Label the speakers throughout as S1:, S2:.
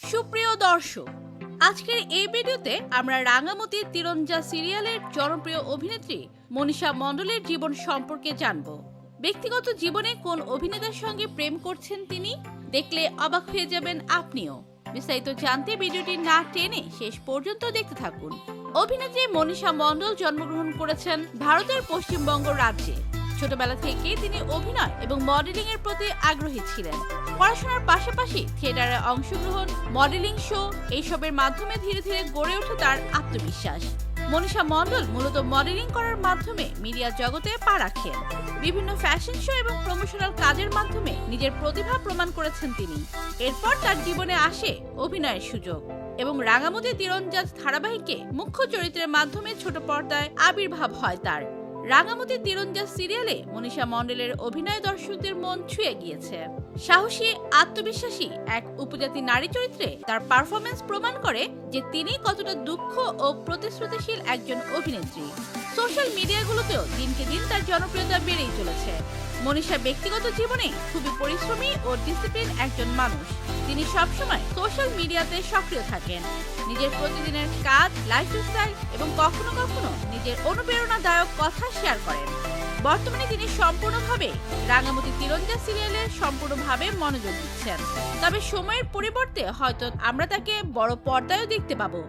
S1: সুপ্রিয় দর্শক, আজকের এই ভিডিওতে আমরা রাঙামতি তীরঞ্জা সিরিয়ালের জনপ্রিয় অভিনেত্রী মনীষা মণ্ডলের জীবন সম্পর্কে জানব। ব্যক্তিগত জীবনে কোন অভিনেতার সঙ্গে প্রেম করছেন তিনি, দেখলে অবাক হয়ে যাবেন আপনিও। বিস্তারিত জানতে ভিডিওটি না টেনে শেষ পর্যন্ত দেখতে থাকুন। অভিনেত্রী মনীষা মণ্ডল জন্মগ্রহণ করেছেন ভারতের পশ্চিমবঙ্গ রাজ্যে। ছোটবেলা থেকে তিনি অভিনয় এবং মডেলিং এর প্রতি আগ্রহী ছিলেন। পড়াশোনার পাশাপাশি থিয়েটারে অংশগ্রহণ, মডেলিং শো এইসবের মাধ্যমে ধীরে ধীরে গড়ে ওঠে তার আত্মবিশ্বাস। মনীষা মণ্ডল মূলত মডেলিং করার মাধ্যমে মিডিয়া জগতে পা রাখেন। বিভিন্ন ফ্যাশন শো এবং প্রমোশনাল কাজের মাধ্যমে নিজের প্রতিভা প্রমাণ করেছেন তিনি। এরপর তার জীবনে আসে অভিনয়ের সুযোগ এবং রাঙামতি তীরঞ্জা ধারাবাহিকে মুখ্য চরিত্রের মাধ্যমে ছোট পর্দায় আবির্ভাব হয় তার। রাঙামতি তীরঞ্জা সিরিয়ালে মনীষা মণ্ডলের অভিনয় দর্শকদের মন ছুঁয়ে গিয়েছে। সাহসী, আত্মবিশ্বাসী এক উপজাতি নারী চরিত্রে তার পারফরমেন্স প্রমাণ করে যে তিনি কতটা দক্ষ ও প্রতিশ্রুতিশীল একজন অভিনেত্রী। সোশ্যাল মিডিয়াগুলোতেও দিনকে দিন তার জনপ্রিয়তা বেড়েই চলেছে। মনীষা ব্যক্তিগত জীবনে খুবই পরিশ্রমী ও ডিসিপ্লিন একজন মানুষ। তিনি সবসময় সোশ্যাল মিডিয়াতে সক্রিয় থাকেন, নিজের প্রতিদিনের কাজ, লাইফস্টাইল এবং কখনো কখনো নিজের অনুপ্রেরণাদায়ক কথা শেয়ার করেন। বর্তমানে তিনি সম্পূর্ণভাবে রাঙামতি তীরঞ্জা সিরিয়ালে সম্পূর্ণভাবে মনোযোগ দিচ্ছেন। তবে সময়ের পরিবর্তে হয়তো আমরা তাকে বড় পর্দায়ও দেখতে পাবো,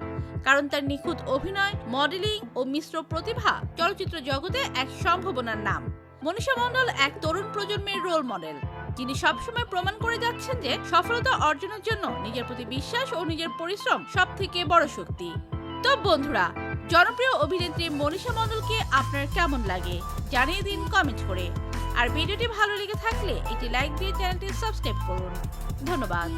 S1: কারণ তার নিখুঁত অভিনয়, মডেলিং ও মিশ্র প্রতিভা চলচ্চিত্র জগতে এক সম্ভাবনার নাম। মনীষা মণ্ডল এক তরুণ প্রজন্মের রোল মডেল, যিনি সবসময় প্রমাণ করে যাচ্ছেন যে সফলতা অর্জনের জন্য নিজের প্রতি বিশ্বাস ও নিজের পরিশ্রম সবথেকে বড় শক্তি। তো বন্ধুরা, জনপ্রিয় অভিনেত্রী মনীষা মণ্ডলকে আপনার কেমন লাগে জানিয়ে দিন কমেন্ট করে। আর ভিডিওটি ভালো লেগে থাকলে একটি লাইক দিয়ে চ্যানেলটি সাবস্ক্রাইব করুন। ধন্যবাদ।